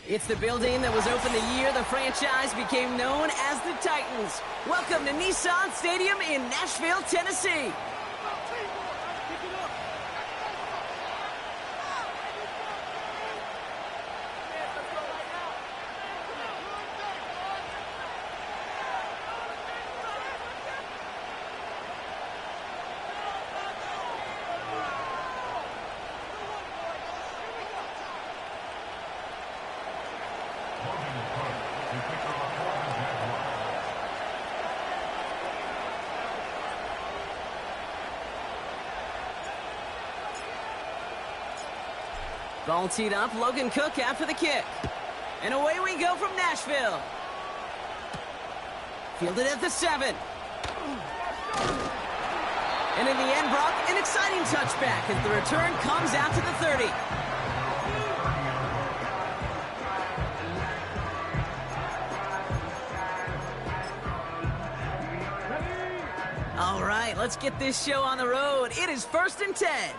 It's the building that was opened the year the franchise became known as the Titans. Welcome to Nissan Stadium in Nashville, Tennessee. Ball teed up, Logan Cook after the kick. And away we go from Nashville. Fielded at the 7. And in the end, Brock, an exciting touchback as the return comes out to the 30. All right, let's get this show on the road. It is 1st and 10.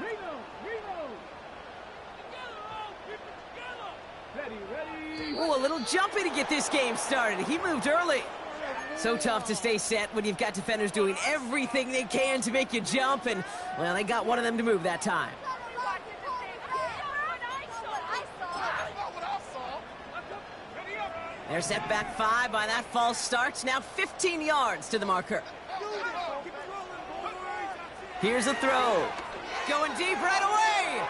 Oh, a little jumpy to get this game started. He moved early. So tough to stay set when you've got defenders doing everything they can to make you jump, and, well, they got one of them to move that time. They're set back 5 by that false start. Now 15 yards to the marker. Here's a throw. Going deep right away.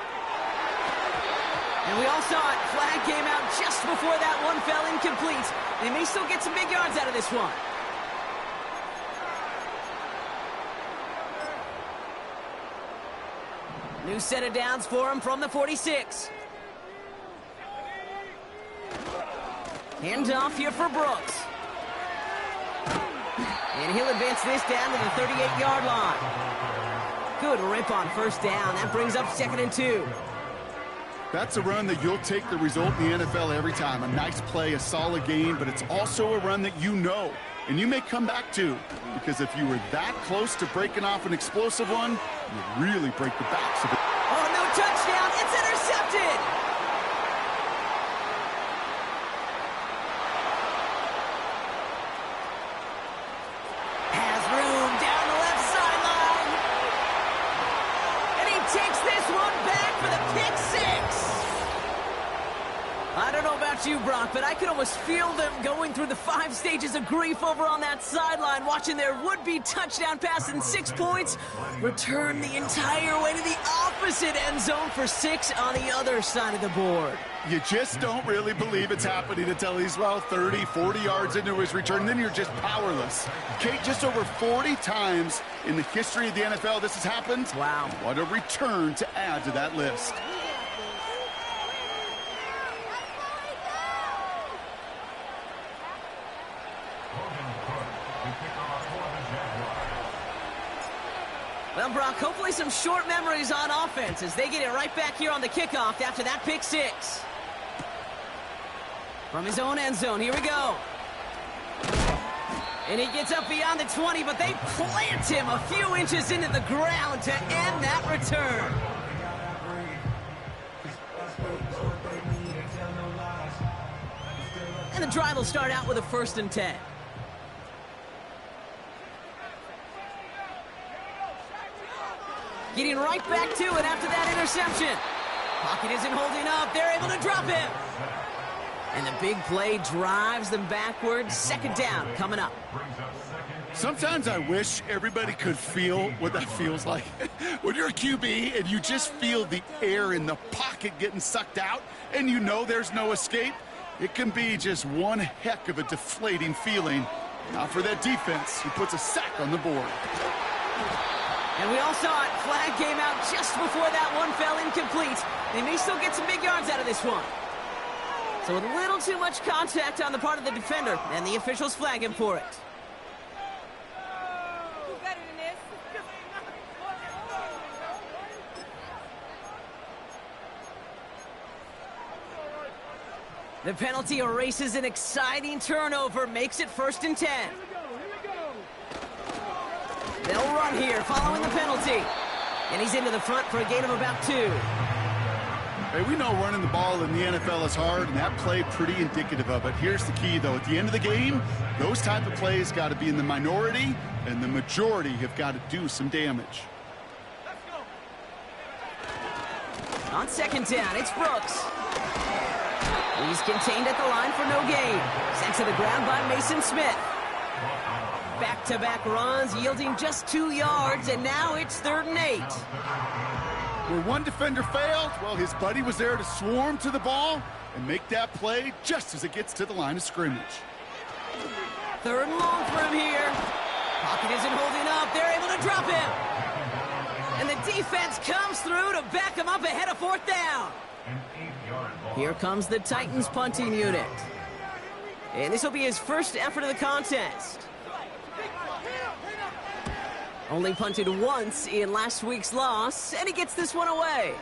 And we all saw it. Flag came out just before that one fell incomplete. They may still get some big yards out of this one. New set of downs for him from the 46. Hand off here for Brooks. And he'll advance this down to the 38-yard line. Good rip on 1st down. That brings up 2nd and 2. That's a run that you'll take the result in the NFL every time. A nice play, a solid game, but it's also a run that you know, and you may come back to, because if you were that close to breaking off an explosive one, you really break the backs of it. Oh, no touchdown. It's intercepted. Has room down the left sideline. And he takes this one back for the pick 6. I don't know about you, Brock, but I could almost feel them going through the 5 stages of grief over on that sideline, watching their would-be touchdown pass in 6 points return the entire way to the opposite end zone for 6 on the other side of the board. You just don't really believe it's happening until he's, well, 30, 40 yards into his return. Then you're just powerless. Kate, just over 40 times in the history of the NFL this has happened. Wow. What a return to add to that list. Well, Brock, hopefully some short memories on offense as they get it right back here on the kickoff after that pick 6. From his own end zone, here we go. And he gets up beyond the 20, but they plant him a few inches into the ground to end that return. And the drive will start out with a 1st and 10. Getting right back to it after that interception. Pocket isn't holding up. They're able to drop him. And the big play drives them backwards. 2nd down coming up. Sometimes I wish everybody could feel what that feels like. When you're a QB and you just feel the air in the pocket getting sucked out and you know there's no escape, it can be just one heck of a deflating feeling. Now for that defense, who puts a sack on the board. And we all saw it. Flag came out just before that one fell incomplete. They may still get some big yards out of this one. So a little too much contact on the part of the defender, and the officials flag him for it. The penalty erases an exciting turnover, makes it 1st and 10. They'll run here following the penalty. And he's into the front for a gain of about 2. Hey, we know running the ball in the NFL is hard, and that play pretty indicative of it. Here's the key, though. At the end of the game, those type of plays got to be in the minority, and the majority have got to do some damage. On second down, it's Brooks. He's contained at the line for no gain. Sent to the ground by Mason Smith. Back-to-back runs yielding just 2 yards, and now it's 3rd and 8. Where one defender failed, well, his buddy was there to swarm to the ball and make that play just as it gets to the line of scrimmage. 3rd and long for him here. Pocket isn't holding up. They're able to drop him. And the defense comes through to back him up ahead of 4th down. Here comes the Titans punting unit. And this will be his first effort of the contest. Only punted once in last week's loss, and he gets this one away.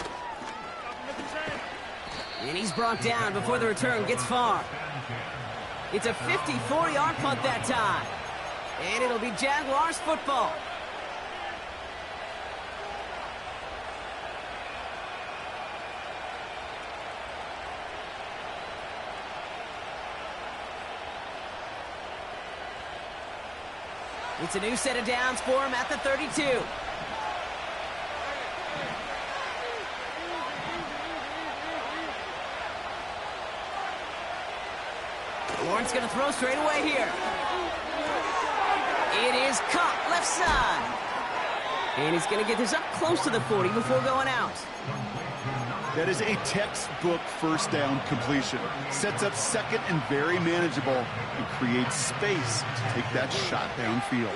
And he's brought down before the return gets far. It's a 54-yard punt that time. And it'll be Jaguars football. It's a new set of downs for him at the 32. Lawrence going to throw straight away here. It is caught left side. And he's going to get this up close to the 40 before going out. That is a textbook first down completion. Sets up second and very manageable and creates space to take that shot downfield.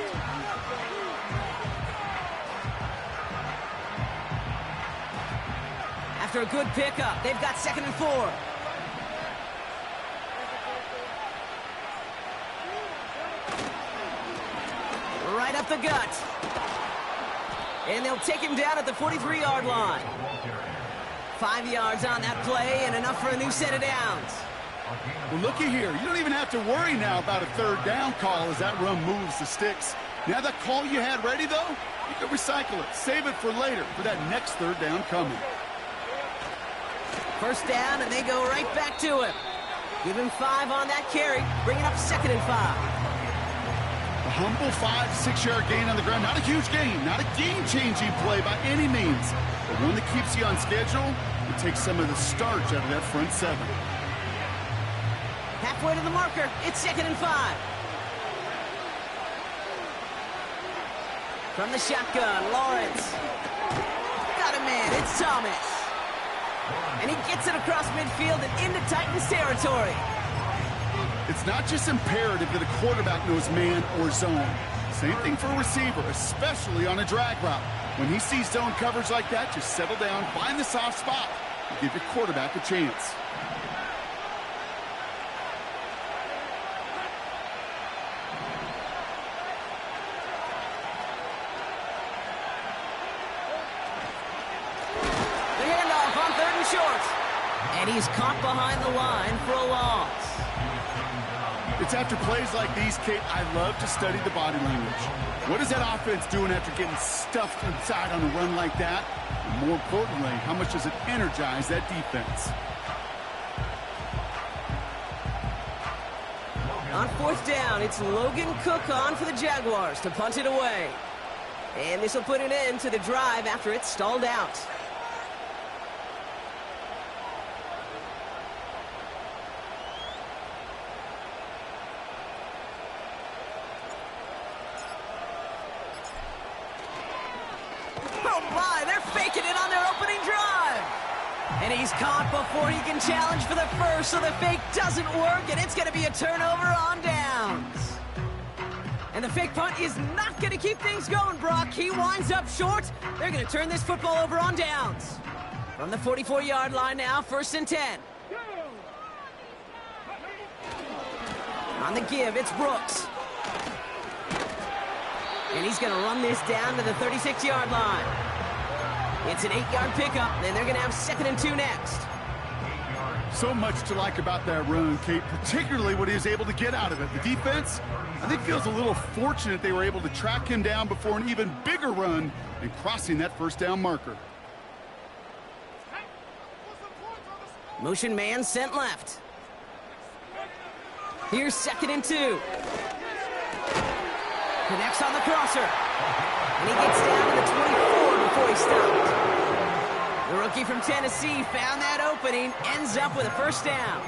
After a good pickup, they've got 2nd and 4. Right up the gut. And they'll take him down at the 43-yard line. 5 yards on that play and enough for a new set of downs. Well, looky here. You don't even have to worry now about a 3rd down call as that run moves the sticks. Now that call you had ready, though, you can recycle it. Save it for later for that next 3rd down coming. First down, and they go right back to him. Give him 5 on that carry, bringing up 2nd and 5. A humble 5-6-yard gain on the ground. Not a huge gain, not a game-changing play by any means, but one that keeps you on schedule and takes some of the starch out of that front 7. Halfway to the marker, it's 2nd and 5. From the shotgun, Lawrence. Got a man, it's Thomas. And he gets it across midfield and into Titans territory. It's not just imperative that a quarterback knows man or zone. Same thing for a receiver, especially on a drag route. When he sees zone coverage like that, just settle down, find the soft spot, and give your quarterback a chance. The handoff on 3rd and short. And he's caught behind the line for a loss. It's after plays like these, Kate, I love to study the body language. What is that offense doing after getting stuffed inside on a run like that? And more importantly, how much does it energize that defense? On 4th down, it's Logan Cook on for the Jaguars to punt it away. And this will put an end to the drive after it's stalled out. And he's caught before he can challenge for the first, so the fake doesn't work, and it's going to be a turnover on downs. And the fake punt is not going to keep things going, Brock. He winds up short. They're going to turn this football over on downs. From the 44-yard line now, 1st and 10. On the give, it's Brooks. And he's going to run this down to the 36-yard line. It's an 8-yard pickup, and they're going to have 2nd and 2 next. So much to like about that run, Kate, particularly what he was able to get out of it. The defense, I think, feels a little fortunate they were able to track him down before an even bigger run and crossing that 1st down marker. Motion man sent left. Here's 2nd and 2. Connects on the crosser. And he gets down to the 24 before he stopped. The rookie from Tennessee found that opening, ends up with a first down.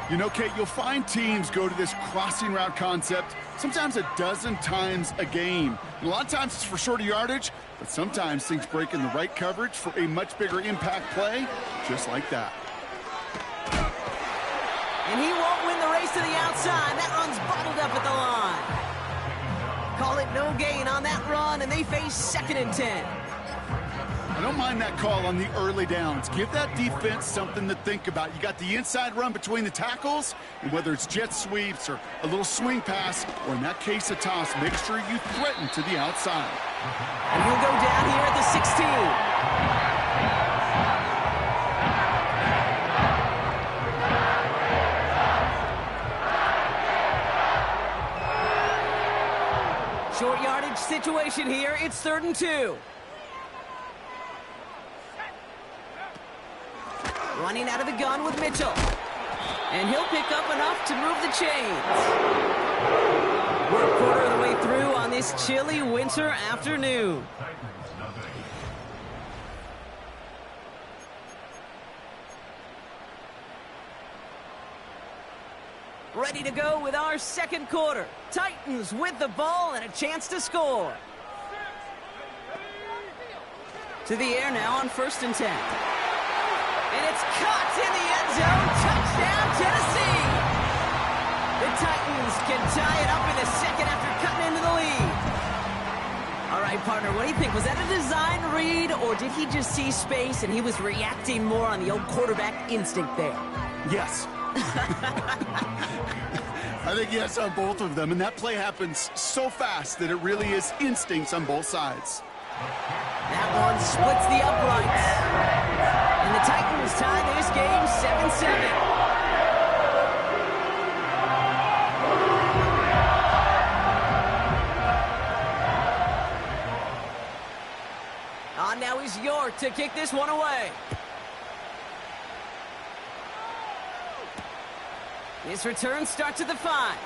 You know, Kate, you'll find teams go to this crossing route concept sometimes a dozen times a game. And a lot of times it's for shorter yardage, but sometimes things break in the right coverage for a much bigger impact play, just like that. And he won't win the race to the outside. That run's bottled up at the line. Call it no gain on that run, and they face 2nd and 10. I don't mind that call on the early downs. Give that defense something to think about. You got the inside run between the tackles, and whether it's jet sweeps or a little swing pass, or in that case a toss, make sure you threaten to the outside. And he'll go down here at the 16. Short yardage situation here. It's 3rd and 2. Running out of the gun with Mitchell. And he'll pick up enough to move the chains. We're a quarter of the way through on this chilly winter afternoon. Ready to go with our 2nd quarter. Titans with the ball and a chance to score. To the air now on 1st and 10. And it's caught in the end zone. Touchdown, Tennessee. The Titans can tie it up in the 2nd after cutting into the lead. All right, partner, what do you think? Was that a design read, or did he just see space and he was reacting more on the old quarterback instinct there? Yes. I think yes on both of them, and that play happens so fast that it really is instincts on both sides. That one splits the uprights. And the Titans tie this game 7-7. On now is York to kick this one away. His return starts at the 5.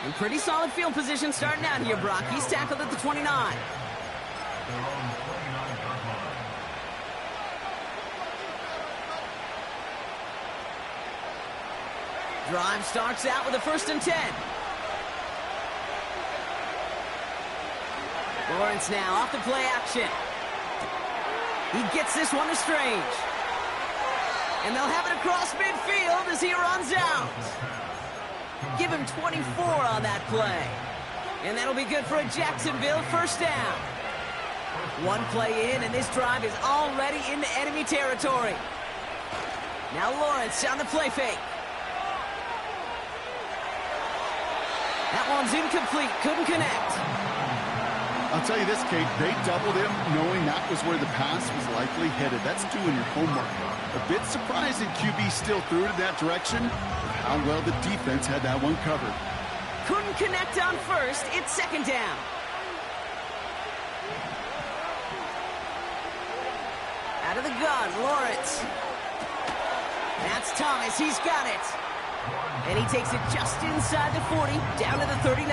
In pretty solid field position starting out here, Brock. He's tackled at the 29. Drive starts out with a 1st and 10. Lawrence now off the play action. He gets this one to Strange. And they'll have it across midfield as he runs out. Give him 24 on that play. And that'll be good for a Jacksonville first down. One play in, and this drive is already into enemy territory. Now Lawrence on the play fake. That one's incomplete. Couldn't connect. I'll tell you this, Kate, they doubled him knowing that was where the pass was likely headed. That's doing your homework. A bit surprising QB still threw it in that direction, but how well the defense had that one covered. Couldn't connect on 1st. It's 2nd down. Out of the gun, Lawrence. That's Thomas. He's got it. And he takes it just inside the 40, down to the 39.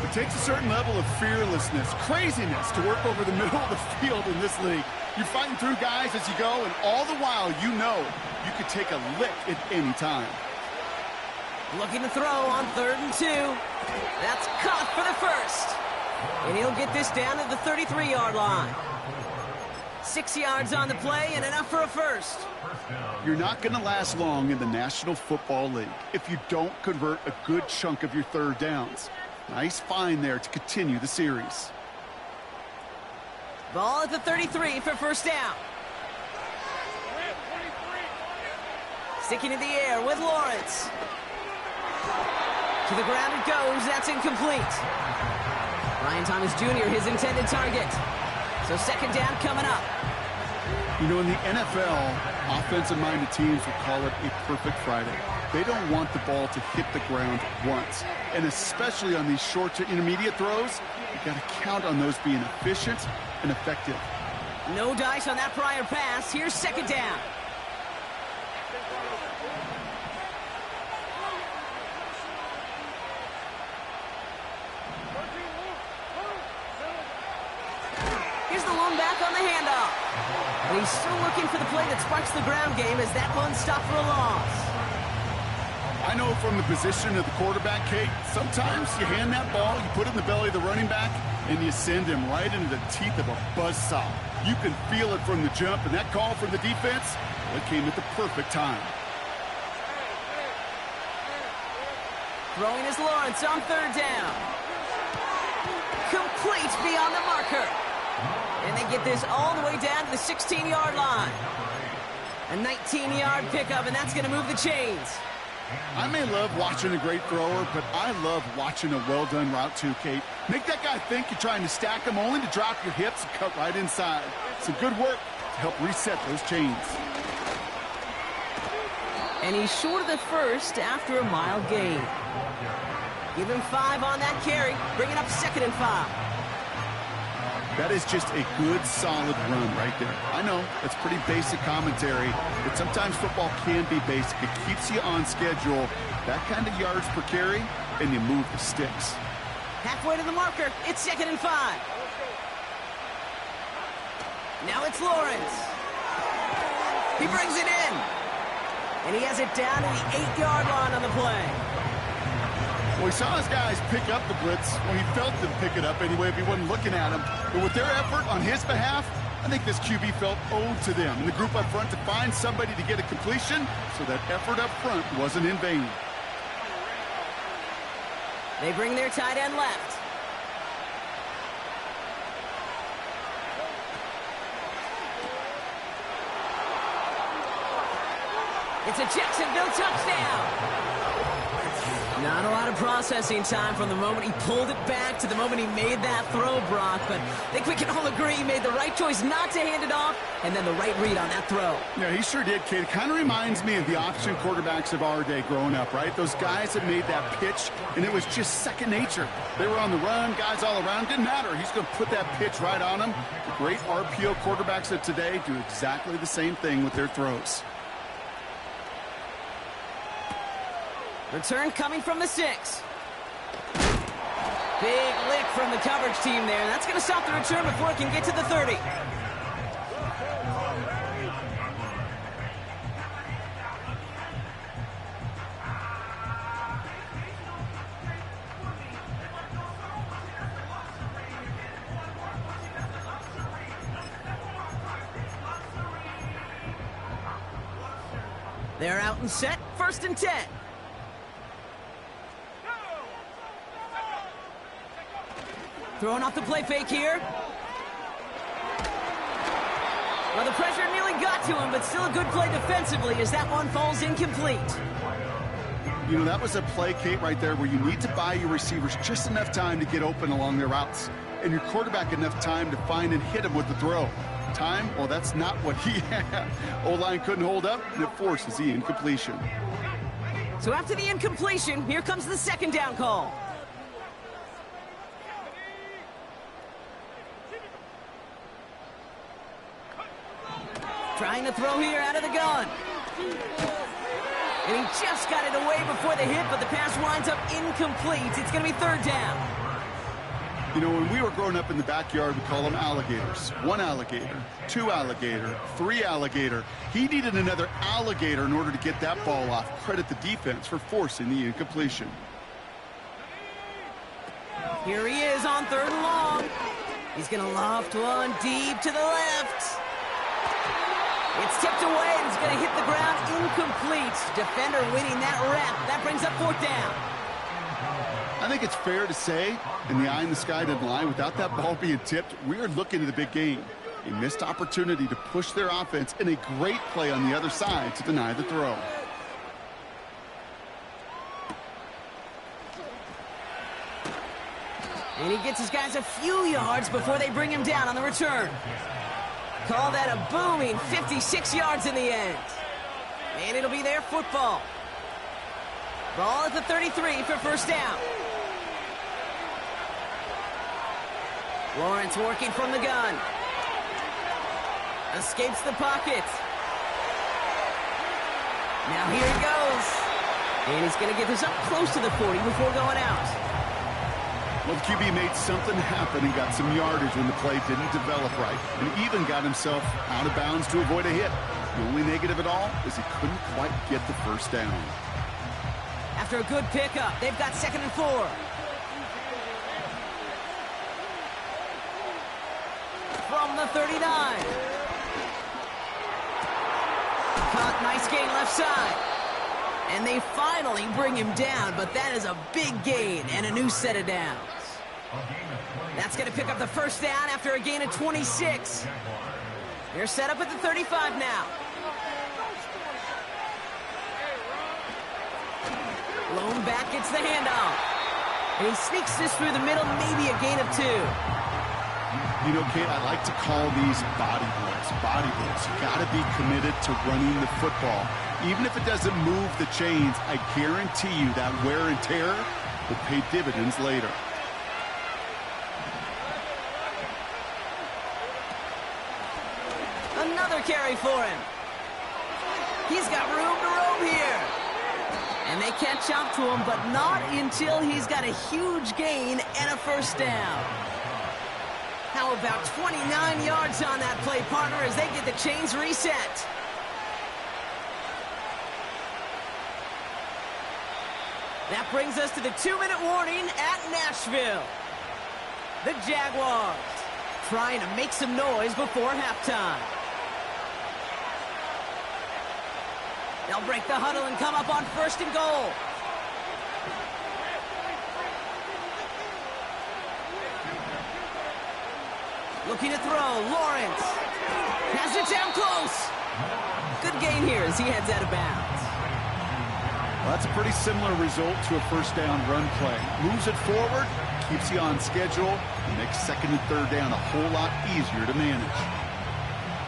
It takes a certain level of fearlessness, craziness to work over the middle of the field in this league. You're fighting through guys as you go, and all the while you know you could take a lick at any time. Looking to throw on 3rd and 2. That's caught for the 1st. And he'll get this down to the 33-yard line. 6 yards on the play and enough for a 1st. You're not going to last long in the National Football League if you don't convert a good chunk of your 3rd downs. Nice find there to continue the series. Ball at the 33 for first down. Sticking in the air with Lawrence. To the ground it goes. That's incomplete. Ryan Thomas Jr., his intended target. So 2nd down coming up. You know, in the NFL, offensive-minded teams would call it a perfect Friday. They don't want the ball to hit the ground once. And especially on these short to intermediate throws, you got to count on those being efficient and effective. No dice on that prior pass. Here's second down. Here's the lone back on the handoff. But he's still looking for the play that sparks the ground game as that one stopped for a loss. I know from the position of the quarterback, Kate, sometimes you hand that ball, you put it in the belly of the running back, and you send him right into the teeth of a buzzsaw. You can feel it from the jump, and that call from the defense, it came at the perfect time. Throwing is Lawrence on third down. Complete beyond the marker. And they get this all the way down to the 16-yard line. A 19-yard pickup, and that's going to move the chains. I may love watching a great thrower, but I love watching a well-done route too, Kate. Make that guy think you're trying to stack him, only to drop your hips and cut right inside. Some good work to help reset those chains. And he's short of the first after a mile gain. Give him 5 on that carry, bringing up 2nd and 5. That is just a good, solid run right there. I know, that's pretty basic commentary, but sometimes football can be basic. It keeps you on schedule, that kind of yards per carry, and you move the sticks. Halfway to the marker, it's 2nd and 5. Now it's Lawrence. He brings it in. And he has it down to the 8-yard line on the play. Well, he saw his guys pick up the blitz. Well, he felt them pick it up anyway if he wasn't looking at him. But with their effort on his behalf, I think this QB felt owed to them and the group up front to find somebody to get a completion, so that effort up front wasn't in vain. They bring their tight end left. It's a Jacksonville touchdown. Not a lot of processing time from the moment he pulled it back to the moment he made that throw, Brock. But I think we can all agree he made the right choice not to hand it off, and then the right read on that throw. Yeah, he sure did, kid. It kind of reminds me of the option quarterbacks of our day growing up, right? Those guys that made that pitch, and it was just second nature. They were on the run, guys all around. Didn't matter. He's going to put that pitch right on them. The great RPO quarterbacks of today do exactly the same thing with their throws. Return coming from the 6. Big lick from the coverage team there. That's going to stop the return before it can get to the 30. They're out and set. 1st and 10. Throwing off the play fake here. Well, the pressure nearly got to him, but still a good play defensively as that one falls incomplete. You know, that was a play, Kate, right there where you need to buy your receivers just enough time to get open along their routes, and your quarterback enough time to find and hit him with the throw. Time? Well, that's not what he had. O-line couldn't hold up, and it forces the incompletion. So after the incompletion, here comes the 2nd down call. Trying to throw here out of the gun. And he just got it away before the hit, but the pass winds up incomplete. It's going to be 3rd down. You know, when we were growing up in the backyard, we call them alligators. 1 alligator, 2 alligator, 3 alligator. He needed another alligator in order to get that ball off. Credit the defense for forcing the incompletion. Here he is on 3rd and long. He's going to loft one deep to the left. It's tipped away, and it's going to hit the ground incomplete. Defender winning that rep. That brings up 4th down. I think it's fair to say, and the eye in the sky doesn't lie, without that ball being tipped, we are looking at a big game. A missed opportunity to push their offense, and a great play on the other side to deny the throw. And he gets his guys a few yards before they bring him down on the return. Call that a booming 56 yards in the end. And it'll be their football. Ball at the 33 for 1st down. Lawrence working from the gun. Escapes the pocket. Now here he goes. And he's going to get this up close to the 40 before going out. Well, the QB made something happen and got some yardage when the play didn't develop right, and even got himself out of bounds to avoid a hit. The only negative at all is he couldn't quite get the first down. After a good pickup, they've got 2nd and 4. From the 39. Caught, nice gain left side. And they finally bring him down, but that is a big gain and a new set of downs. That's going to pick up the first down after a gain of 26. They're set up at the 35 now. Lone back gets the handoff. And he sneaks this through the middle, maybe a gain of 2. You know, Kate, I like to call these body blows. Body blows. You got to be committed to running the football. Even if it doesn't move the chains, I guarantee you that wear and tear will pay dividends later. Another carry for him. He's got room to roam here. And they catch up to him, but not until he's got a huge gain and a first down. How about 29 yards on that play, partner, as they get the chains reset. That brings us to the 2-minute warning at Nashville. The Jaguars trying to make some noise before halftime. They'll break the huddle and come up on 1st and goal. Looking to throw, Lawrence has it down close. Good gain here as he heads out of bounds. Well, that's a pretty similar result to a first down run play. Moves it forward, keeps you on schedule, and makes 2nd and 3rd down a whole lot easier to manage.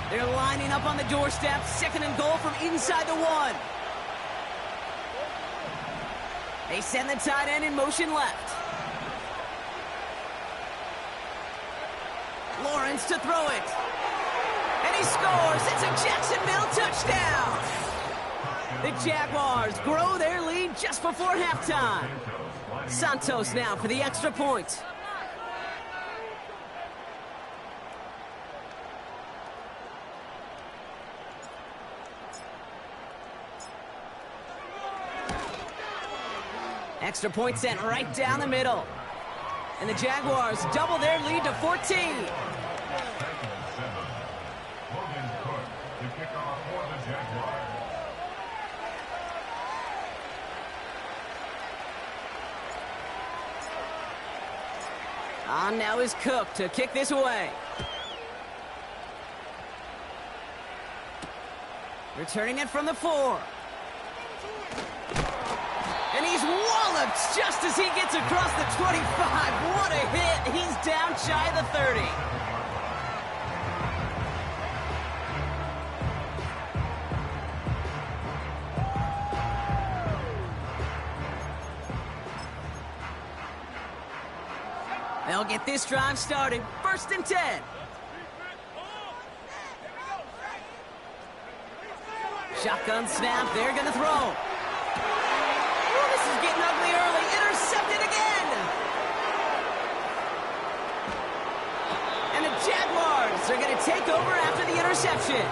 They're lining up on the doorstep, 2nd and goal from inside the 1. They send the tight end in motion left. Lawrence to throw it. And he scores. It's a Jacksonville touchdown. The Jaguars grow their lead just before halftime. Santos now for the extra point. Extra point sent right down the middle. And the Jaguars double their lead to 14. On now is Cook to kick this away. Returning it from the 4. And he's walloped just as he gets across the 25. What a hit. He's down shy of the 30. They'll get this drive started. 1st and 10. Shotgun snap. They're going to throw. This is getting ugly early. Intercepted again. And the Jaguars are going to take over after the interception.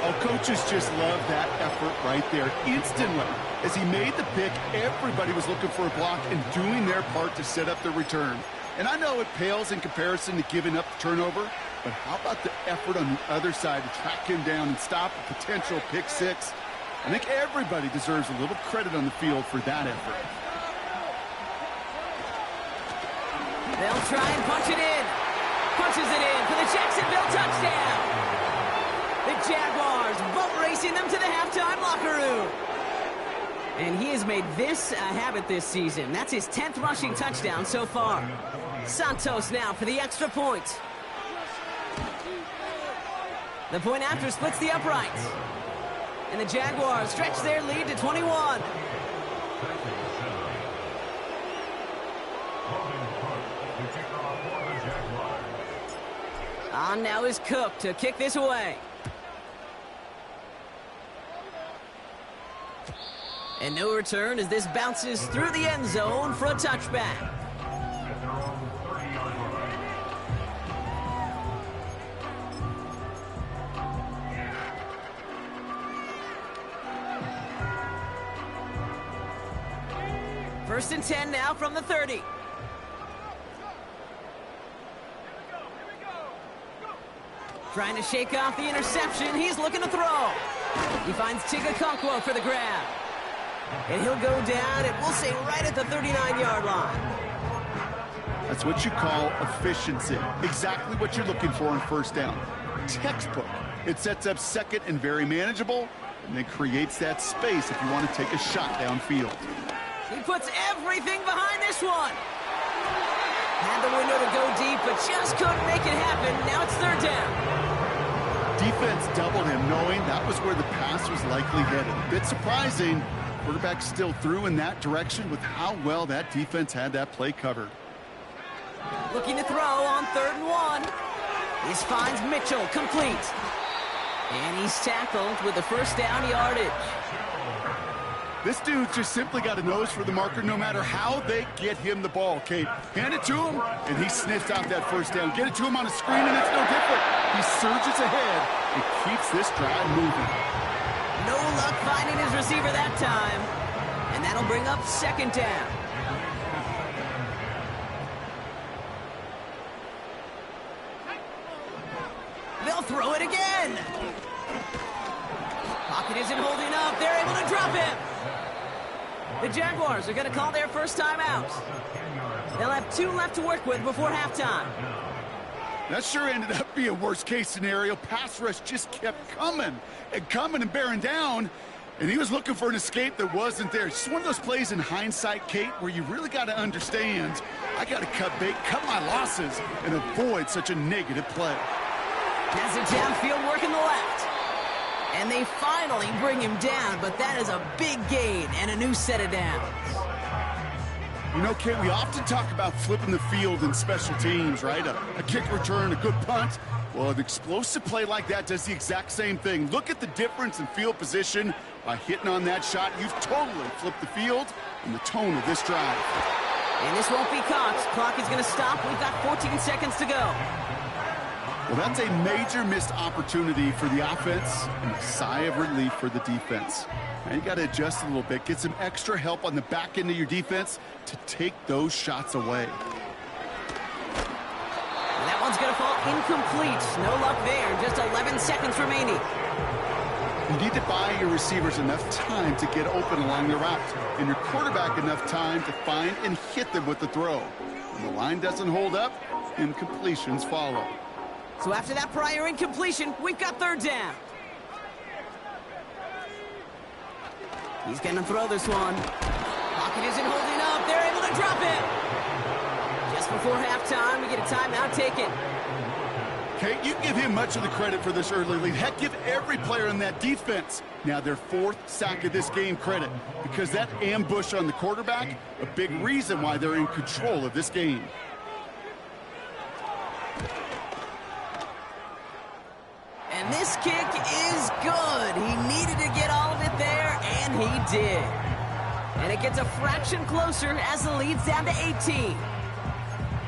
Oh, coaches just love that effort right there. Instantly, as he made the pick, everybody was looking for a block and doing their part to set up the return. And I know it pales in comparison to giving up the turnover, but how about the effort on the other side to track him down and stop a potential pick six? I think everybody deserves a little credit on the field for that effort. They'll try and punch it in. Punches it in for the Jacksonville touchdown. The Jaguars boat racing them to the halftime locker room. And he has made this a habit this season. That's his 10th rushing touchdown so far. Santos now for the extra point. The point after splits the uprights. And the Jaguars stretch their lead to 21. On now is Cook to kick this away. And no return as this bounces through the end zone for a touchback. First and 10 now from the 30. Trying to shake off the interception. He's looking to throw. He finds Tigakonkwo for the grab. And he'll go down, and we'll say right at the 39-yard line. That's what you call efficiency. Exactly what you're looking for on first down. Textbook. It sets up second and very manageable, and then creates that space if you want to take a shot downfield. He puts everything behind this one. Had the window to go deep, but just couldn't make it happen. Now it's third down. Defense doubled him, knowing that was where the pass was likely headed. A bit surprising. Quarterback still threw in that direction with how well that defense had that play covered. Looking to throw on 3rd and 1. This finds Mitchell complete. And he's tackled with the first down yardage. This dude just simply got a nose for the marker no matter how they get him the ball, Kate. Hand it to him, and he sniffs out that first down. Get it to him on a screen, and it's no different. He surges ahead and keeps this drive moving. No luck finding his receiver that time. And that'll bring up second down. They'll throw it again. Pocket isn't holding up. They're able to drop him. The Jaguars are going to call their first time out. They'll have 2 left to work with before halftime. That sure ended up being worst-case scenario. Pass rush just kept coming and bearing down, and he was looking for an escape that wasn't there. It's one of those plays in hindsight, Kate, where you really got to understand, I got to cut bait, cut my losses, and avoid such a negative play. Has it downfield, working the left. And they finally bring him down, but that is a big gain and a new set of downs. You know, Kate, we often talk about flipping the field in special teams, right? A kick return, a good punt. Well, an explosive play like that does the exact same thing. Look at the difference in field position. By hitting on that shot, you've totally flipped the field and the tone of this drive. And this won't be caught. Clock is going to stop. We've got 14 seconds to go. Well, that's a major missed opportunity for the offense and a sigh of relief for the defense. Now you got to adjust a little bit, get some extra help on the back end of your defense to take those shots away. And that one's going to fall incomplete. No luck there. Just 11 seconds remaining. You need to buy your receivers enough time to get open along the route, and your quarterback enough time to find and hit them with the throw. When the line doesn't hold up, incompletions follow. So after that prior incompletion, we've got third down. He's going to throw this one. Pocket isn't holding up. They're able to drop it. Just before halftime, we get a timeout taken. Kate, you give him much of the credit for this early lead. Heck, give every player in that defense now their 4th sack of this game credit, because that ambush on the quarterback, a big reason why they're in control of this game. And this kick is good. He needed to get all of it there, and he did. And it gets a fraction closer as the lead's down to 18.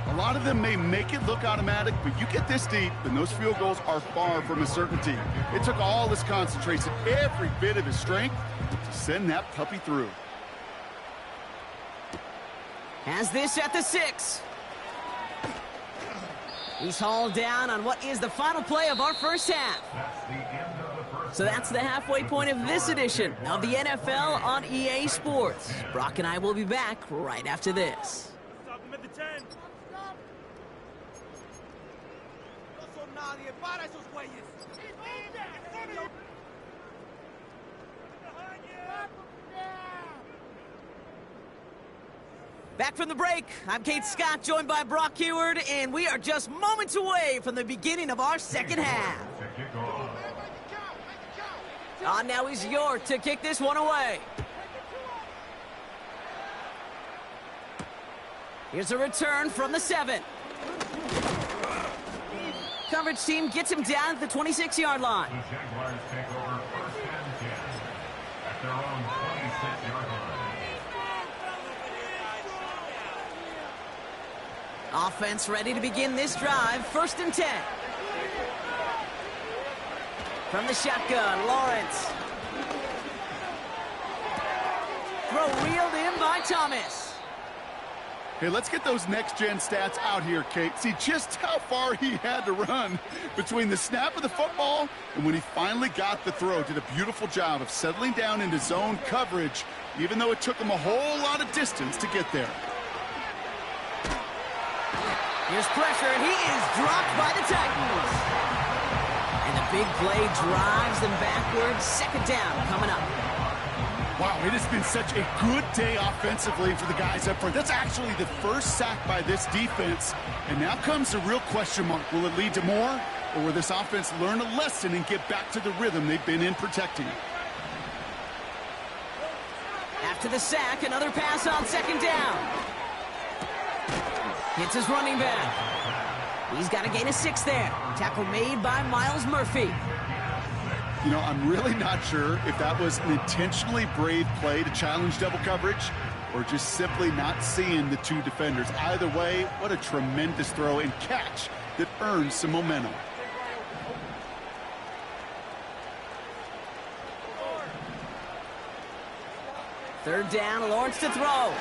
A lot of them may make it look automatic, but you get this deep, and those field goals are far from a certainty. It took all his concentration, every bit of his strength, to send that puppy through. Has this at the 6. He's hauled down on what is the final play of our first half. So that's the halfway point of this edition of the NFL on EA Sports. Brock and I will be back right after this. Back from the break, I'm Kate Scott, joined by Brock Heward, and we are just moments away from the beginning of our second half. On now is York to kick this one away. Here's a return from the 7. coverage team gets him down at the 26-yard line. The Jaguars take over first and 10 at their own 26-yard line. Offense ready to begin this drive. First and 10. From the shotgun, Lawrence. Throw reeled in by Thomas. Hey, let's get those next-gen stats out here, Kate. See just how far he had to run between the snap of the football and when he finally got the throw. Did a beautiful job of settling down into zone coverage, even though it took him a whole lot of distance to get there. Here's pressure, and he is dropped by the Titans. And the big play drives them backwards. Second down coming up. Wow, it has been such a good day offensively for the guys up front. That's actually the first sack by this defense. And now comes the real question mark. Will it lead to more? Or will this offense learn a lesson and get back to the rhythm they've been in protecting? After the sack, another pass on second down. Hits his running back. He's got a gain of 6 there. Tackle made by Miles Murphy. You know, I'm really not sure if that was an intentionally brave play to challenge double coverage or just simply not seeing the two defenders. Either way, what a tremendous throw and catch that earns some momentum. Third down, Lawrence to throw.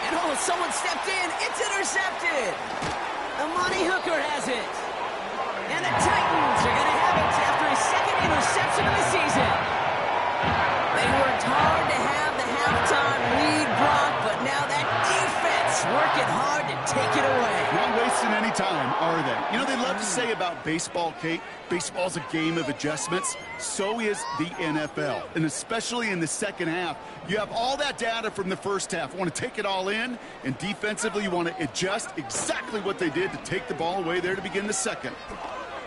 And oh, someone stepped in. It's intercepted. Amani Hooker has it. And the Titans are going to have it after his second interception of the season. They worked hard to have the halftime lead, Brock, but now that defense working hard to take it away. Not wasting any time, are they? You know, they love to say about baseball, Kate, baseball's a game of adjustments. So is the NFL. And especially in the second half, you have all that data from the first half. You want to take it all in, and defensively you want to adjust exactly what they did to take the ball away there to begin the second.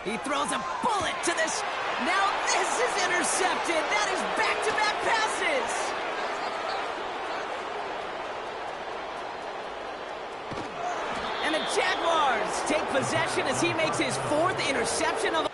He throws a bullet to this. Now this is intercepted. That is back-to-back passes. And the Jaguars take possession as he makes his 4th interception of...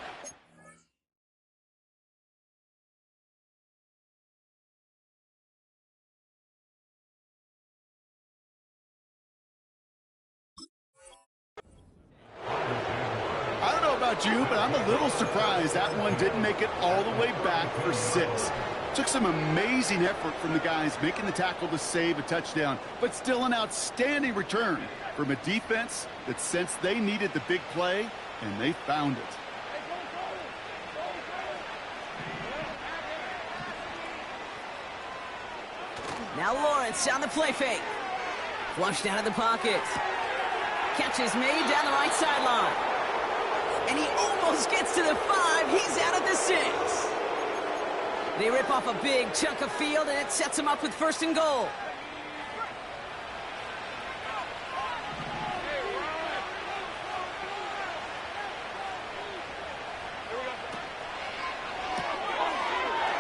You, but I'm a little surprised that one didn't make it all the way back for 6. Took some amazing effort from the guys making the tackle to save a touchdown, but still an outstanding return from a defense that sensed they needed the big play, and they found it. Now Lawrence on the play fake. Flushed out of the pocket. Catch is made down the right sideline. And he almost gets to the 5. He's out at the 6. They rip off a big chunk of field, and it sets him up with 1st and goal.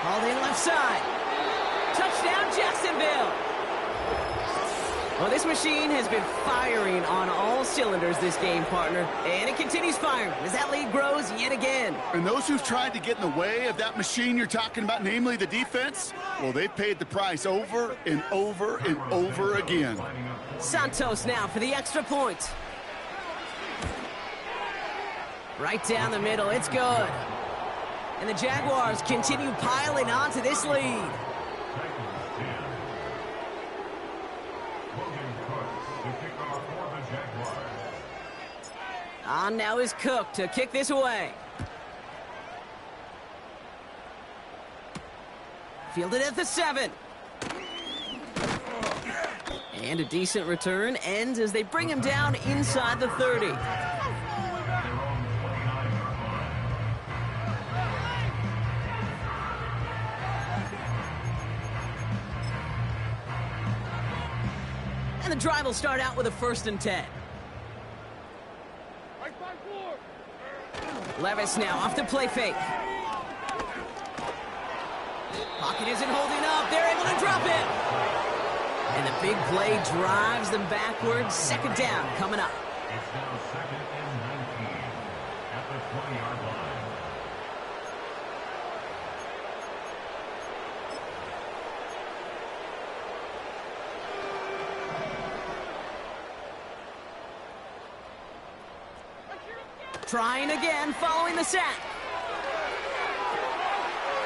Hauled in left side. Touchdown, Jacksonville. Well, this machine has been firing on all cylinders this game, partner. And it continues firing as that lead grows yet again. And those who've tried to get in the way of that machine you're talking about, namely the defense, well, they've paid the price over and over and over again. Santos now for the extra point. Right down the middle, it's good. And the Jaguars continue piling on to this lead. On now is Cook to kick this away. Fielded at the 7. And a decent return ends as they bring him down inside the 30. And the drive will start out with a 1st and 10. Levis now off the play fake. Pocket isn't holding up. They're able to drop it. And the big play drives them backwards. 2nd down coming up. It's now 2nd and 19. 20-yard line. Trying again, following the sack.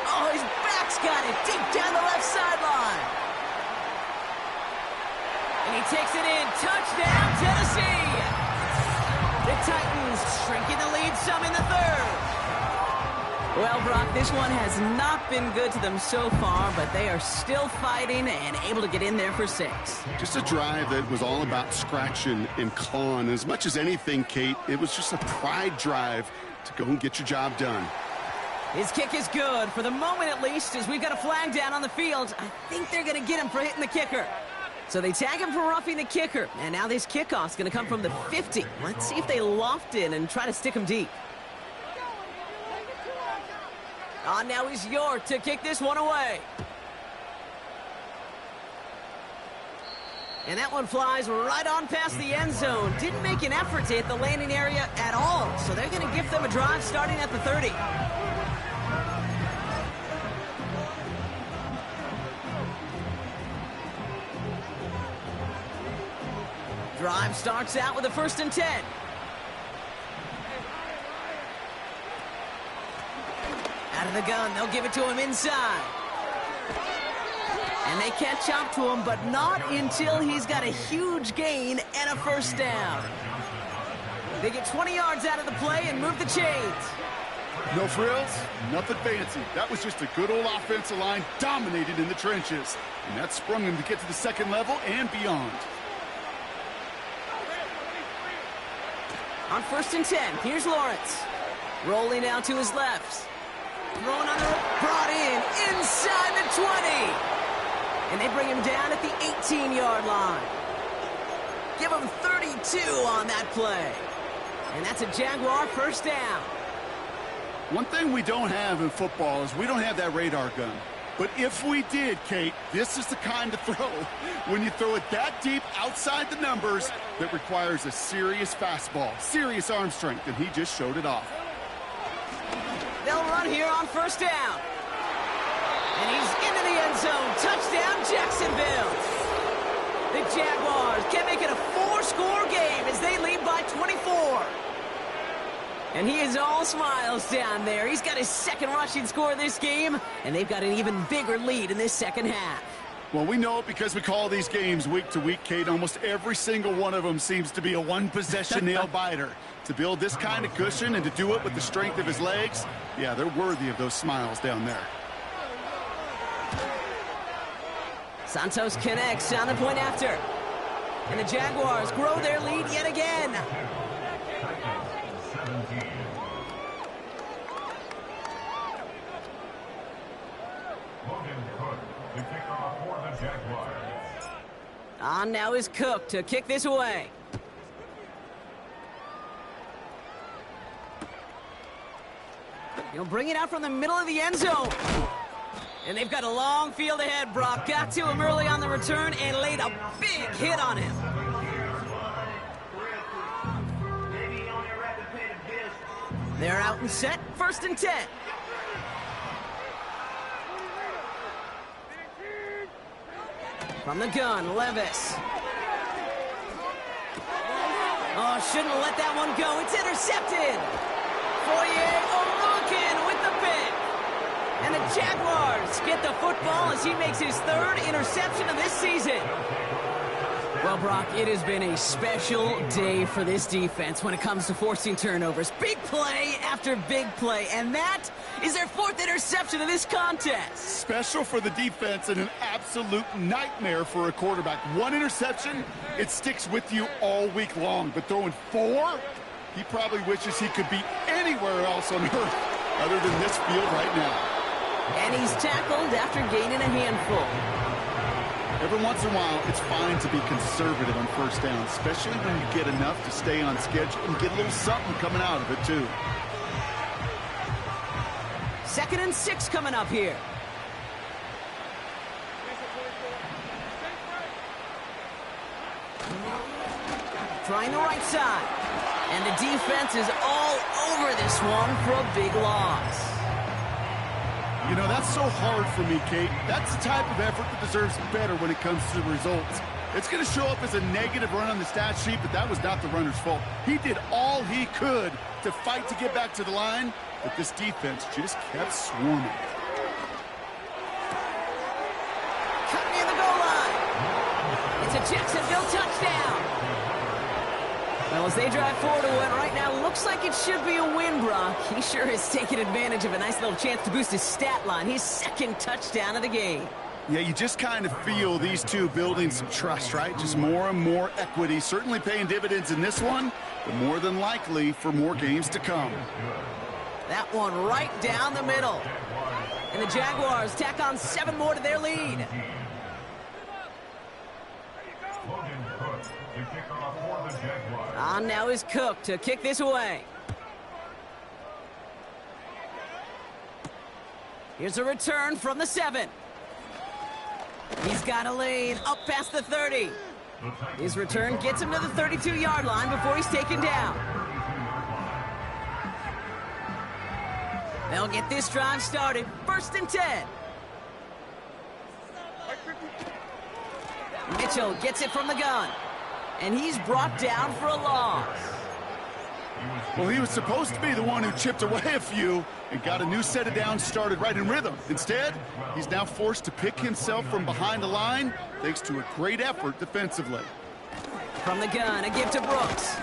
Oh, his back's got it deep down the left sideline. And he takes it in. Touchdown, Tennessee. The Titans shrinking the lead some in the third. Well, Brock, this one has not been good to them so far, but they are still fighting and able to get in there for 6. Just a drive that was all about scratching and clawing. As much as anything, Kate, it was just a pride drive to go and get your job done. His kick is good, for the moment at least, as we've got a flag down on the field. I think they're going to get him for hitting the kicker. So they tag him for roughing the kicker, and now this kickoff's going to come from the 50. Let's see if they loft in and try to stick him deep. Now he's York to kick this one away. And that one flies right on past the end zone. Didn't make an effort to hit the landing area at all. So they're going to give them a drive starting at the 30. Drive starts out with a 1st and 10. Out of the gun, they'll give it to him inside. And they catch up to him, but not until he's got a huge gain and a 1st down. They get 20 yards out of the play and move the chains. No frills, nothing fancy. That was just a good old offensive line dominated in the trenches. And that sprung him to get to the 2nd level and beyond. On 1st and 10, here's Lawrence. Rolling out to his left. Thrown on the brought in inside the 20. And they bring him down at the 18-yard line. Give him 32 on that play. And that's a Jaguar 1st down. One thing we don't have in football is we don't have that radar gun. But if we did, Kate, this is the kind of throw, when you throw it that deep outside the numbers, that requires a serious fastball, serious arm strength, and he just showed it off. They'll run here on 1st down. And he's into the end zone. Touchdown, Jacksonville. The Jaguars can make it a 4-score game as they lead by 24. And he is all smiles down there. He's got his 2nd rushing score of this game, and they've got an even bigger lead in this 2nd half. Well, we know it because we call these games week to week, Kate. Almost every single one of them seems to be a one-possession nail-biter. To build this kind of cushion and to do it with the strength of his legs, yeah, they're worthy of those smiles down there. Santos connects on the point after. And the Jaguars grow their lead yet again. 17. Logan Cook, the kickoff for the Jaguars. On now is Cook to kick this away. He'll bring it out from the middle of the end zone. And they've got a long field ahead, Brock. Got to him early on the return and laid a big hit on him. They're out and set, 1st and 10. From the gun, Levis. Oh, shouldn't let that one go. It's intercepted. Fourier O'Rourke with the pick. And the Jaguars get the football as he makes his 3rd interception of this season. Well, Brock, it has been a special day for this defense when it comes to forcing turnovers. Big play after big play, and that is their 4th interception of this contest. Special for the defense and an absolute nightmare for a quarterback. 1 interception, it sticks with you all week long. But throwing 4, he probably wishes he could be anywhere else on earth other than this field right now. And he's tackled after gaining a handful. Every once in a while, it's fine to be conservative on 1st down, especially when you get enough to stay on schedule and get a little something coming out of it, too. 2nd and 6 coming up here. Trying the right side. And the defense is all over this one for a big loss. You know, that's so hard for me, Kate. That's the type of effort that deserves better when it comes to the results. It's going to show up as a negative run on the stat sheet, but that was not the runner's fault. He did all he could to fight to get back to the line, but this defense just kept swarming. Cut near the goal line. It's a Jacksonville touchdown. Well, as they drive forward to win right now, looks like it should be a win, Brock. He sure has taken advantage of a nice little chance to boost his stat line. His second touchdown of the game. Yeah, you just kind of feel these two building some trust, right? Just more and more equity, certainly paying dividends in this one, but more than likely for more games to come. That one right down the middle. And the Jaguars tack on 7 more to their lead. On now is Cook to kick this away. Here's a return from the 7. He's got a lane up past the 30. His return gets him to the 32-yard line before he's taken down. They'll get this drive started. 1st and 10. Mitchell gets it from the gun. And he's brought down for a loss. Well, he was supposed to be the one who chipped away a few and got a new set of downs started right in rhythm. Instead, he's now forced to pick himself from behind the line thanks to a great effort defensively. From the gun, a give to Brooks.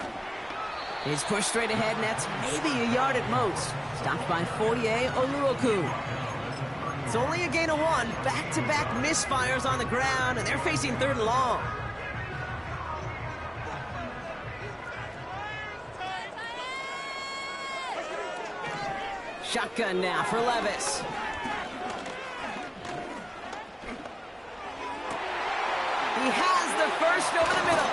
He's pushed straight ahead, and that's maybe a yard at most. Stopped by Foye Oluoku. It's only a gain of 1. Back-to-back misfires on the ground, and they're facing 3rd and long. Shotgun now for Levis. He has the first over the middle.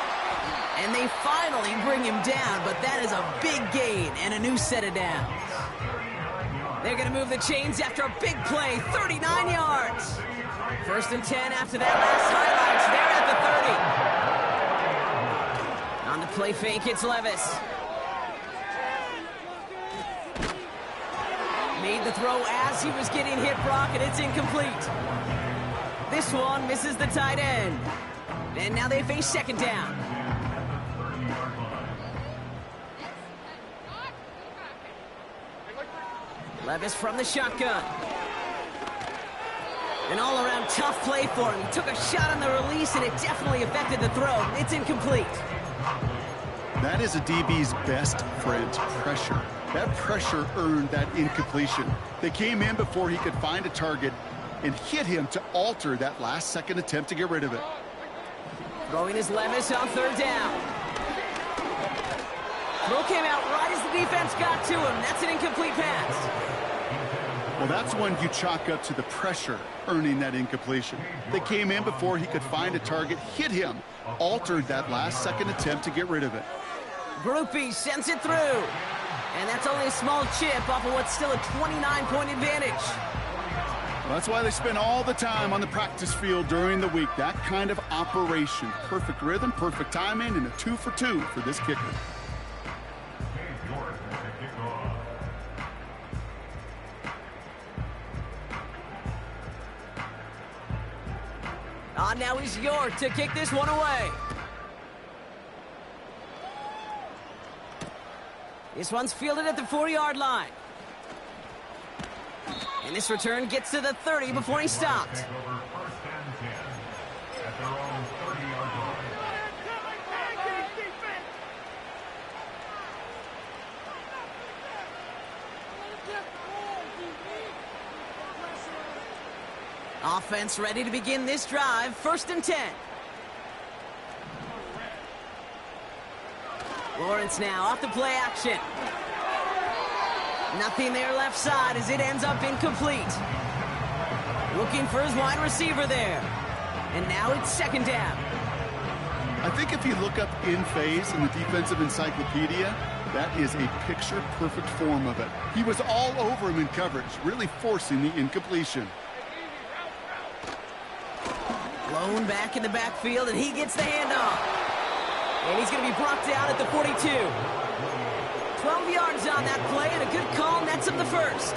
And they finally bring him down, but that is a big gain and a new set of downs. They're going to move the chains after a big play, 39 yards. 1st and 10 after that last highlights. They're at the 30. On the play fake, it's Levis. Made the throw as he was getting hit, Brock, and it's incomplete. This one misses the tight end. And now they face 2nd down. Levis from the shotgun. An all-around tough play for him. He took a shot on the release, and it definitely affected the throw. It's incomplete. That is a DB's best friend, pressure. That pressure earned that incompletion. They came in before he could find a target and hit him to alter that last-second attempt to get rid of it. Throwing his Levis on 3rd down. Throw came out right as the defense got to him. That's an incomplete pass. Well, that's when you chalk up to the pressure earning that incompletion. They came in before he could find a target, hit him, altered that last-second attempt to get rid of it. Groupie sends it through. And that's only a small chip off of what's still a 29-point advantage. Well, that's why they spend all the time on the practice field during the week. That kind of operation. Perfect rhythm, perfect timing, and a 2 for 2 for this kicker. On now is York to kick this one away. This one's fielded at the 4-yard line. And this return gets to the 30 before he stopped. Offense ready to begin this drive. 1st and 10. Lawrence now off the play action. Nothing there left side as it ends up incomplete. Looking for his wide receiver there. And now it's 2nd down. I think if you look up in phase in the defensive encyclopedia, that is a picture-perfect form of it. He was all over him in coverage, really forcing the incompletion. Blown back in the backfield, and he gets the handoff. And he's going to be brought down at the 42. 12 yards on that play, and a good call nets him the first.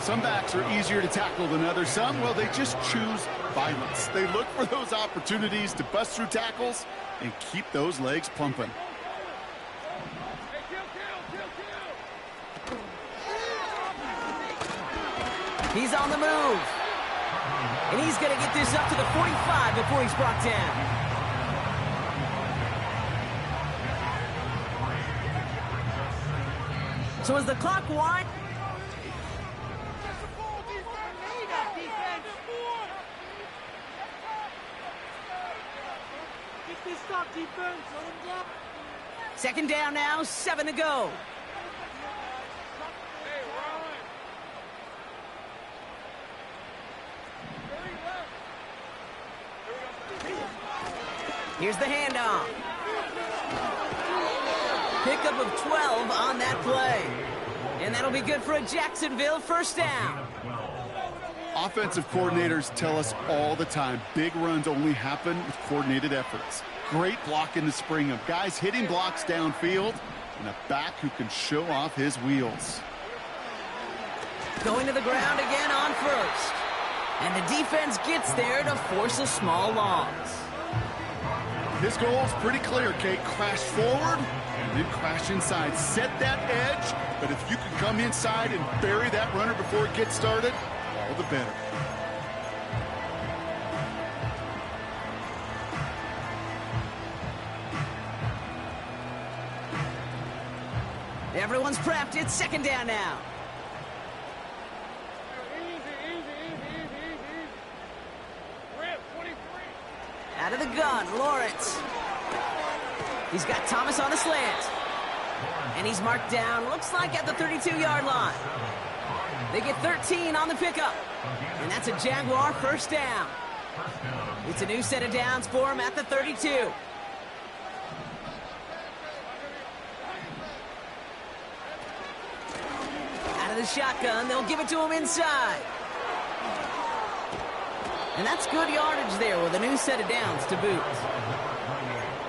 Some backs are easier to tackle than others. Some, well, they just choose violence. They look for those opportunities to bust through tackles and keep those legs pumping. He's on the move. And he's going to get this up to the 45 before he's brought down. So as the clock winds... Second down now, 7 to go. Here's the handoff. Pickup of 12 on that play. And that'll be good for a Jacksonville first down. Offensive coordinators tell us all the time, big runs only happen with coordinated efforts. Great block in the spring of guys hitting blocks downfield and a back who can show off his wheels. Going to the ground again on first. And the defense gets there to force a small loss. His goal is pretty clear, Kate. Crash forward and then crash inside. Set that edge, but if you can come inside and bury that runner before it gets started, all the better. Everyone's prepped. It's second down now. Out of the gun, Lawrence. He's got Thomas on the slant. And he's marked down, looks like at the 32-yard line. They get 13 on the pickup. And that's a Jaguar first down. It's a new set of downs for him at the 32. Out of the shotgun, they'll give it to him inside. And that's good yardage there with a new set of downs to boot.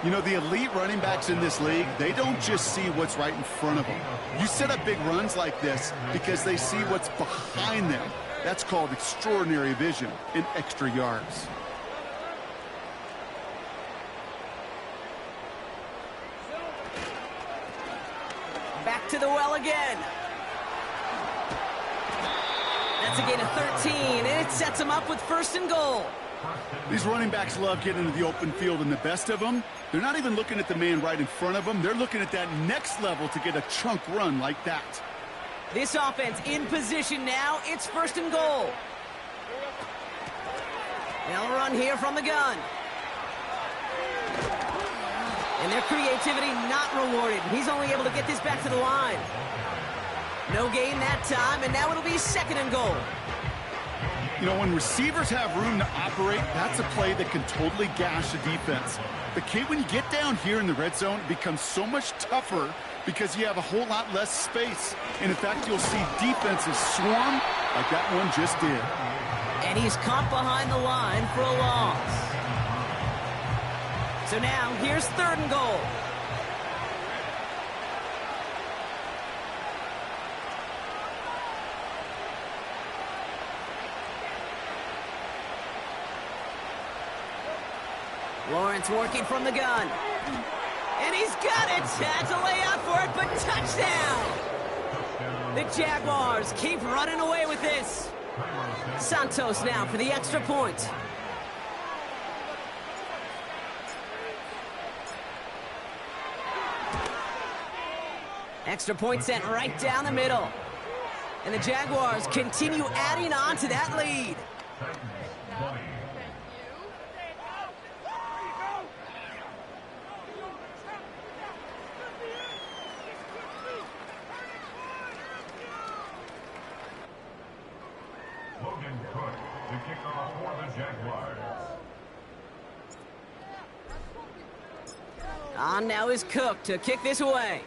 You know, the elite running backs in this league, they don't just see what's right in front of them. You set up big runs like this because they see what's behind them. That's called extraordinary vision and extra yards. Back to the well again. That's a gain of 13, and it sets him up with first and goal. These running backs love getting into the open field, and the best of them, they're not even looking at the man right in front of them. They're looking at that next level to get a chunk run like that. This offense in position now. It's first and goal. They'll run here from the gun. And their creativity not rewarded. He's only able to get this back to the line. No gain that time, and now it'll be second and goal. You know, when receivers have room to operate, that's a play that can totally gash a defense. But, Kate, when you get down here in the red zone, it becomes so much tougher because you have a whole lot less space. And, in fact, you'll see defenses swarm like that one just did. And he's caught behind the line for a loss. So now, here's third and goal. Lawrence working from the gun. And he's got it. Had to lay out for it, but touchdown. The Jaguars keep running away with this. Santos now for the extra point. Extra point sent right down the middle. And the Jaguars continue adding on to that lead. To kick off for the Jaguars. On now is Cook to kick this away.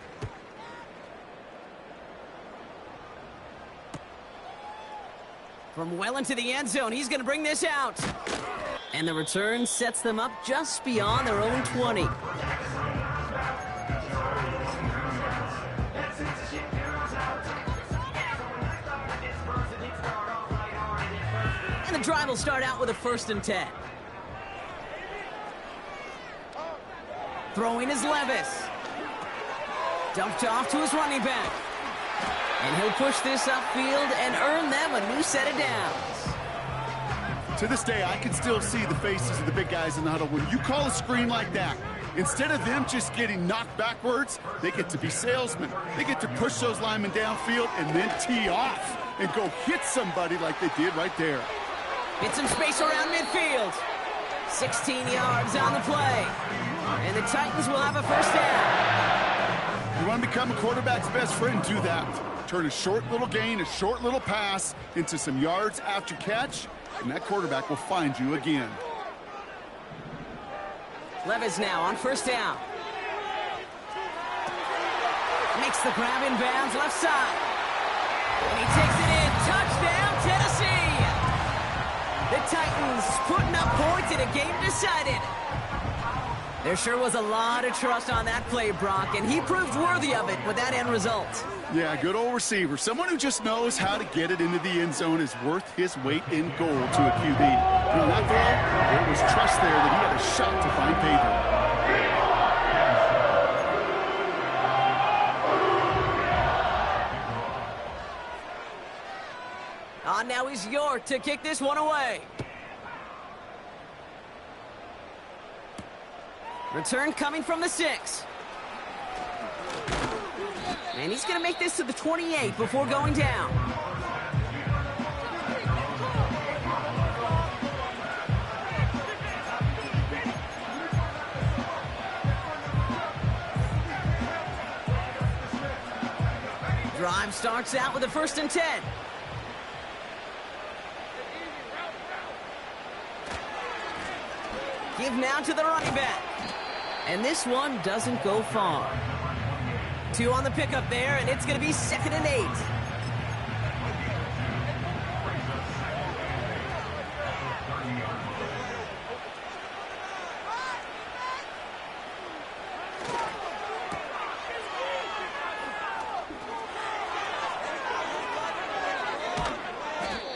From well into the end zone, he's going to bring this out. And the return sets them up just beyond their own 20. drive will start out with a 1st and 10. Throwing is Levis. Dumped off to his running back. And he'll push this upfield and earn them a new set of downs. To this day, I can still see the faces of the big guys in the huddle. When you call a screen like that, instead of them just getting knocked backwards, they get to be salesmen. They get to push those linemen downfield and then tee off and go hit somebody like they did right there. Get some space around midfield. 16 yards on the play. And the Titans will have a 1st down. You want to become a quarterback's best friend, do that. Turn a short little gain, a short little pass into some yards after catch, and that quarterback will find you again. Levis now on 1st down. Makes the grab in bounds left side. And he takes it in. Touchdown, Tennessee! The Titans putting up points in a game decided. There sure was a lot of trust on that play, Brock, and he proved worthy of it with that end result. Yeah, good old receiver. Someone who just knows how to get it into the end zone is worth his weight in gold to a QB. And on that throw, there was trust there that he had a shot to find pay dirt. Now he's York to kick this one away. Return coming from the 6. And he's going to make this to the 28 before going down. Drive starts out with a 1st and 10. Give now to the running back. And this one doesn't go far. 2 on the pickup there, and it's going to be 2nd and 8.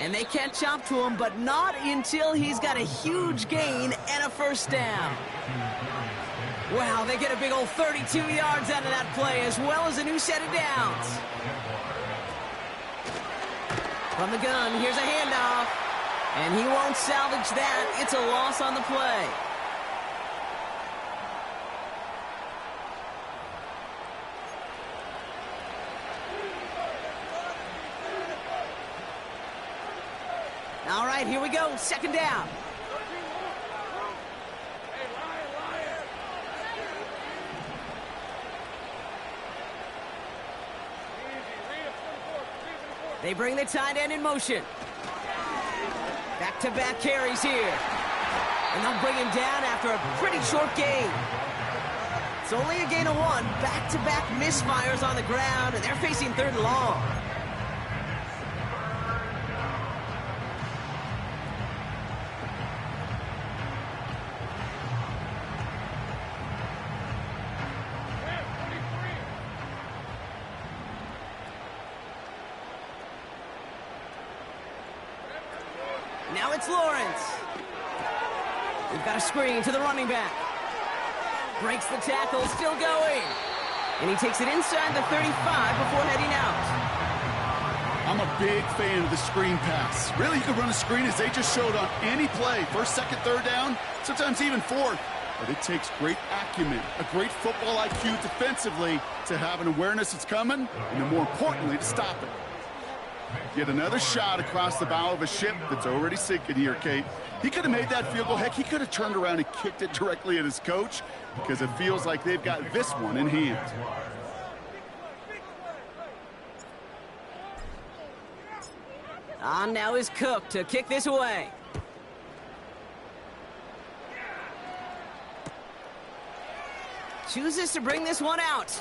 And they catch up to him, but not until he's got a huge gain and a 1st down. Wow, they get a big old 32 yards out of that play, as well as a new set of downs. From the gun, here's a handoff. And he won't salvage that. It's a loss on the play. All right, here we go. 2nd down. They bring the tight end in motion. Back-to-back carries here. And they'll bring him down after a pretty short gain. It's only a gain of 1. Back-to-back misfires on the ground, and they're facing 3rd and long. Now it's Lawrence. We've got a screen to the running back. Breaks the tackle, still going. And he takes it inside the 35 before heading out. I'm a big fan of the screen pass. Really, you can run a screen as they just showed on any play. 1st, 2nd, 3rd down, sometimes even 4th. But it takes great acumen, a great football IQ defensively to have an awareness it's coming, and then more importantly, to stop it. Get another shot across the bow of a ship that's already sinking here, Kate. He could have made that field goal. Heck, he could have turned around and kicked it directly at his coach because it feels like they've got this one in hand. On now is Cook to kick this away. Chooses to bring this one out.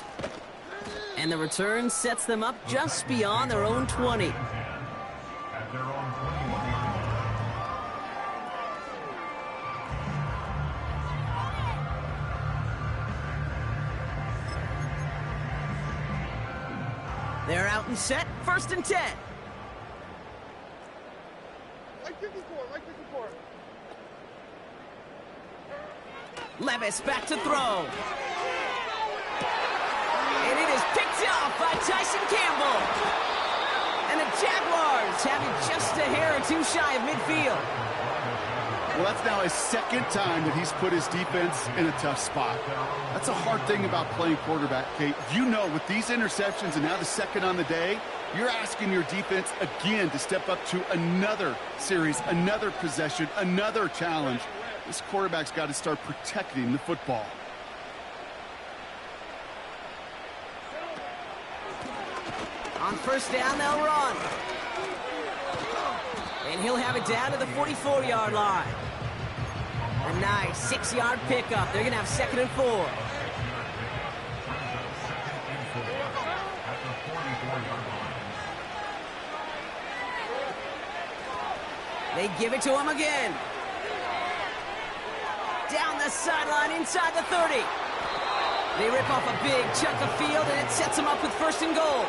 And the return sets them up just beyond their own 20. They're out and set, 1st and 10. Levis back to throw. And it is picked off by Tyson Campbell. And the Jaguars have it just a hair or two shy of midfield. Well, that's now his second time that he's put his defense in a tough spot. That's a hard thing about playing quarterback, Kate. You know, with these interceptions and now the second on the day, you're asking your defense again to step up to another series, another possession, another challenge. This quarterback's got to start protecting the football. On first down, they'll run. And he'll have it down to the 44-yard line. A nice 6-yard pickup. They're going to have 2nd and 4. They give it to him again. Down the sideline inside the 30. They rip off a big chunk of field, and it sets them up with 1st and goal.